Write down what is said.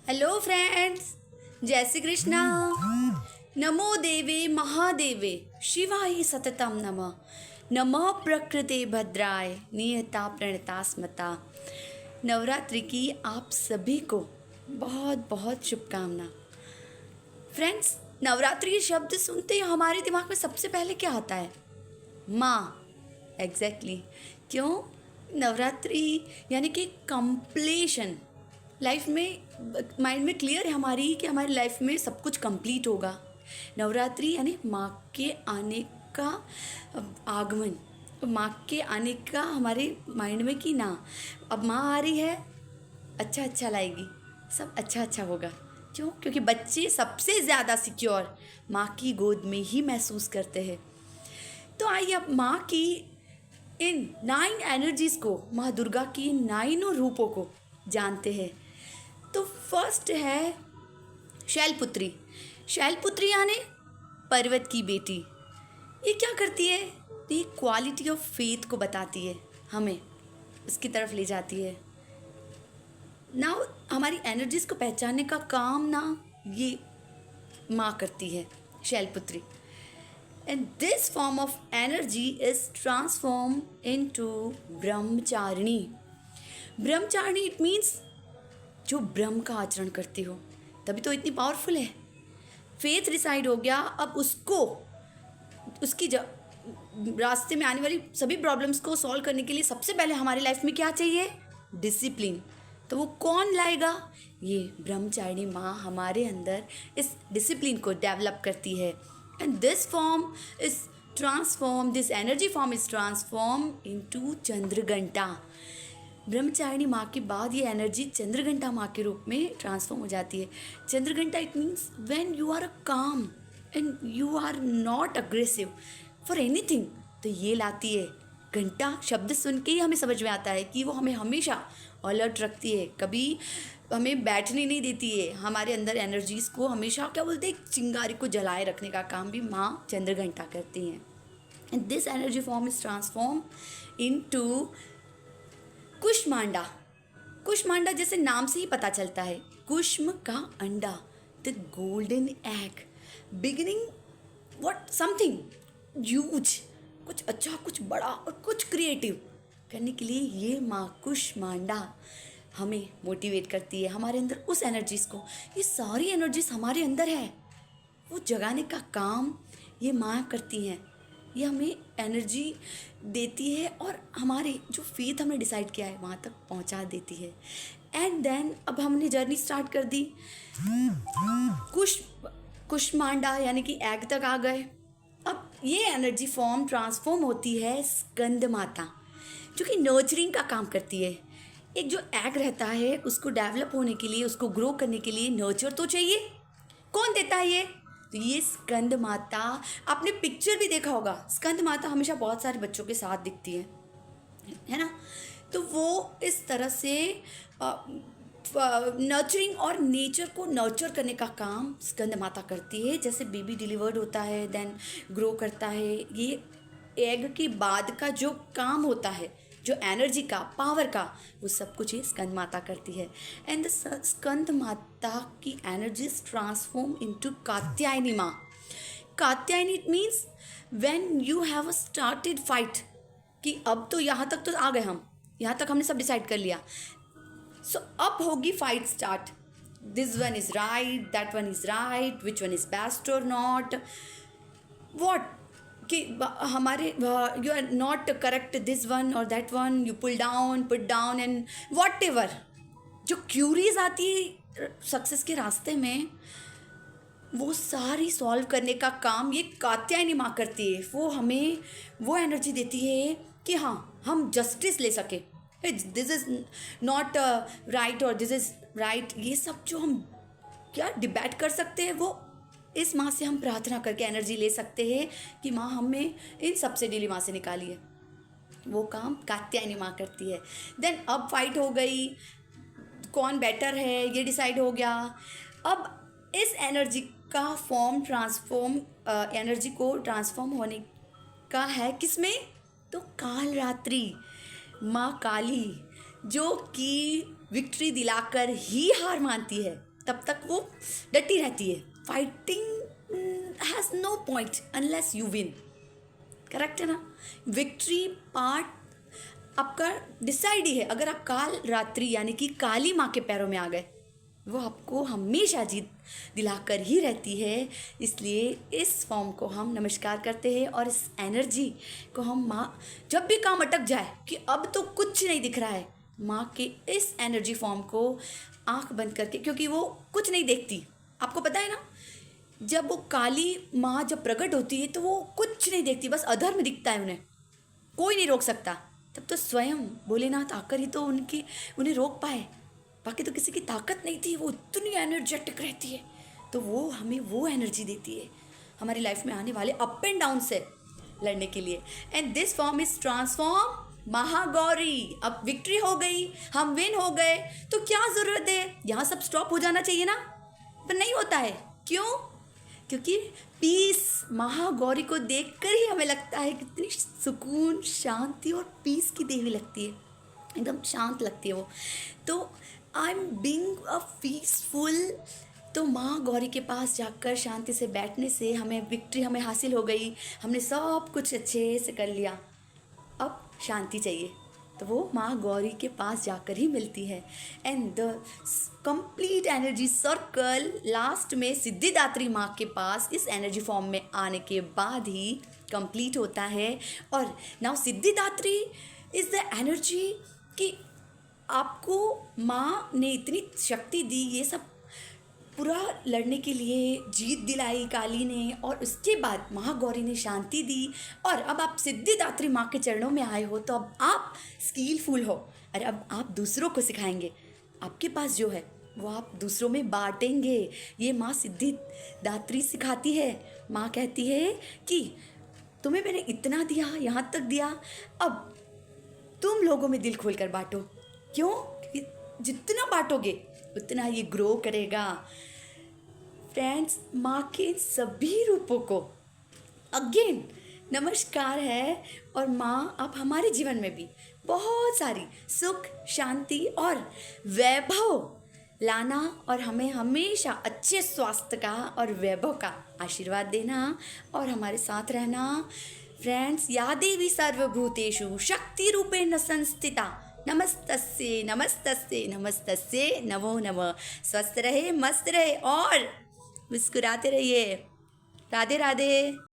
Hello friends, जय श्री कृष्णा। नमो देवे महादेवे शिवाय सततम नमः। नमः प्रकृते भद्राय नियता प्रणता स्मता। नवरात्रि की आप सभी को बहुत बहुत शुभकामना। फ्रेंड्स, नवरात्रि के शब्द सुनते ही हमारे दिमाग में सबसे पहले क्या आता है? माँ। एग्जैक्टली क्यों? नवरात्रि यानी कि कंप्लीशन। लाइफ में माइंड में क्लियर है हमारी कि हमारी लाइफ में सब कुछ कंप्लीट होगा। नवरात्रि यानी माँ के आने का आगमन, माँ के आने का हमारे माइंड में कि ना अब माँ आ रही है, अच्छा अच्छा लाएगी, सब अच्छा अच्छा होगा। क्यों? क्योंकि बच्चे सबसे ज़्यादा सिक्योर माँ की गोद में ही महसूस करते हैं। तो आइए अब माँ की इन 9 एनर्जीज़ को, माँ दुर्गा की 9 रूपों को जानते हैं। तो फर्स्ट है शैलपुत्री। शैलपुत्री यानी पर्वत की बेटी। ये क्या करती है? ये क्वालिटी ऑफ फेथ को बताती है, हमें उसकी तरफ ले जाती है ना। हमारी एनर्जीज को पहचानने का काम ना ये माँ करती है, Shailputri. And this form of energy is transform into Brahmacharini. Brahmacharini it means जो ब्रह्म का आचरण करती हो, तभी तो इतनी पावरफुल है। फेथ डिसाइड हो गया, अब उसको उसकी रास्ते में आने वाली सभी प्रॉब्लम्स को सॉल्व करने के लिए सबसे पहले हमारी लाइफ में क्या चाहिए? डिसिप्लिन। तो वो कौन लाएगा? ये ब्रह्मचारिणी माँ हमारे अंदर इस डिसिप्लिन को डेवलप करती है। And this form is transform, this energy form is transform into Chandraghanta. Brahmacharini माँ के बाद ये एनर्जी चंद्रघंटा माँ के रूप में ट्रांसफॉर्म हो जाती है। Chandraghanta it means when you are a calm and you are not aggressive for anything. तो ये लाती है। घंटा शब्द सुन के ही हमें समझ में आता है कि वो हमें हमेशा अलर्ट रखती है, कभी हमें बैठने नहीं देती है। हमारे अंदर एनर्जीज़ को हमेशा क्या बोलते हैं, चिंगारी को जलाए रखने का काम भी माँ चंद्रघंटा करती हैं। And this energy form is transform into Kushmanda. Kushmanda जैसे नाम से ही पता चलता है, कुष्म का अंडा, the golden egg, beginning what something huge, कुछ अच्छा, कुछ बड़ा और कुछ क्रिएटिव करने के लिए ये माँ कुष्मांडा हमें मोटिवेट करती है, हमारे अंदर उस एनर्जीज़ को। ये सारी एनर्जीज हमारे अंदर है, वो जगाने का काम ये माँ करती हैं। ये हमें एनर्जी देती है और हमारे जो फेथ हमने डिसाइड किया है वहाँ तक पहुँचा देती है। एंड देन अब हमने जर्नी स्टार्ट कर दी। कुष्मांडा यानी कि एग तक आ गए। अब ये एनर्जी फॉर्म ट्रांसफॉर्म होती है स्कंद माता, जो कि नर्चरिंग का काम करती है। एक जो एग रहता है उसको डेवलप होने के लिए, उसको ग्रो करने के लिए नर्चर तो चाहिए। कौन देता है ये? तो ये स्कंद माता। आपने पिक्चर भी देखा होगा, स्कंद माता हमेशा बहुत सारे बच्चों के साथ दिखती है ना। तो वो इस तरह से नर्चरिंग और नेचर को नर्चर करने का काम स्कंद माता करती है। जैसे बेबी डिलीवर्ड होता है, देन ग्रो करता है, ये एग के बाद का जो काम होता है, जो एनर्जी का, पावर का, वो सब कुछ ये स्कंद माता करती है। एंड द स्कंद माता की एनर्जी ट्रांसफॉर्म इनटू कात्यायनी माँ। Katyayani it means when you have started fight, कि अब तो यहाँ तक तो आ गए, हम यहाँ तक हमने सब डिसाइड कर लिया। सो अब होगी fight start. This one is right, that one is right, which one is best or not, what कि हमारे you are not correct, this one or that one, you pull down, put down and whatever. जो queries आती है success के रास्ते में, वो सारी सॉल्व करने का काम ये कात्यायनी माँ करती है। वो हमें वो एनर्जी देती है कि हाँ, हम जस्टिस ले सके। दिस इज़ नॉट राइट और दिस इज़ राइट, ये सब जो हम क्या डिबेट कर सकते हैं, वो इस माँ से हम प्रार्थना करके एनर्जी ले सकते हैं कि माँ हमें इन सबसे डिलीमा से निकालिए। वो काम कात्यायनी माँ करती है। देन अब फाइट हो गई, कौन बेटर है ये डिसाइड हो गया। अब इस एनर्जी का फॉर्म ट्रांसफॉर्म, एनर्जी को ट्रांसफॉर्म होने का है किसमें? तो काल रात्रि माँ काली, जो कि विक्ट्री दिलाकर ही हार मानती है। तब तक वो डटी रहती है. Fighting has no point unless you win. Correct है ना. विक्ट्री पार्ट आपका डिसाइड ही है. अगर आप काल रात्रि यानी कि काली माँ के पैरों में आ गए, वो आपको हमेशा जीत दिलाकर ही रहती है. इसलिए इस फॉर्म को हम नमस्कार करते हैं और इस एनर्जी को हम माँ, जब भी काम अटक जाए कि अब तो कुछ नहीं दिख रहा है, माँ के इस एनर्जी फॉर्म को आंख बंद करके, क्योंकि वो कुछ नहीं देखती. आपको पता है ना, जब वो काली माँ जब प्रकट होती है तो वो कुछ नहीं देखती, बस अधर्म दिखता है उन्हें, कोई नहीं रोक सकता. तब तो स्वयं भोलेनाथ आकर ही तो उन्हें रोक पाए. बाकी तो किसी की ताकत नहीं थी. वो इतनी एनर्जेटिक रहती है. तो वो हमें वो एनर्जी देती है हमारी लाइफ में आने वाले अप एंड डाउन से लड़ने के लिए. And this form is transform Mahagauri. अब विक्ट्री हो गई, हम विन हो गए, तो क्या ज़रूरत है, यहाँ सब स्टॉप हो जाना चाहिए ना, पर नहीं होता है. क्यों? क्योंकि पीस महागौरी को देखकर ही हमें लगता है कितनी सुकून, शांति और पीस की देवी लगती है. एकदम शांत लगती है वो. तो I am being a peaceful. तो माँ गौरी के पास जाकर शांति से बैठने से हमें विक्ट्री हमें हासिल हो गई. हमने सब कुछ अच्छे से कर लिया. अब शांति चाहिए तो वो माँ गौरी के पास जाकर ही मिलती है. And the complete energy circle last में सिद्धिदात्री माँ के पास इस एनर्जी फॉर्म में आने के बाद ही कंप्लीट होता है. और now Siddhidatri is the energy कि आपको माँ ने इतनी शक्ति दी, ये सब पूरा लड़ने के लिए जीत दिलाई काली ने, और उसके बाद महागौरी ने शांति दी. और अब आप सिद्धिदात्री माँ के चरणों में आए हो, तो अब आप स्किलफुल हो. और अब आप दूसरों को सिखाएंगे. आपके पास जो है वो आप दूसरों में बांटेंगे. ये माँ सिद्धिदात्री सिखाती है. माँ कहती है कि तुम्हें मैंने इतना दिया, यहाँ तक दिया, अब तुम लोगों में दिल खोल कर बांटो. क्यों? क्योंकि जितना बांटोगे उतना ये ग्रो करेगा. फ्रेंड्स, माँ के सभी रूपों को अगेन नमस्कार है. और माँ आप हमारे जीवन में भी बहुत सारी सुख, शांति और वैभव लाना और हमें हमेशा अच्छे स्वास्थ्य का और वैभव का आशीर्वाद देना और हमारे साथ रहना. फ्रेंड्स, या देवी सर्वभूतेषु शक्ति रूपेण संस्थिता, नमस्तस्ये नमस्तस्ये नमस्तस्ये नमो नमः. स्वस्थ रहे, मस्त रहे और मुस्कुराते रहिए. राधे राधे.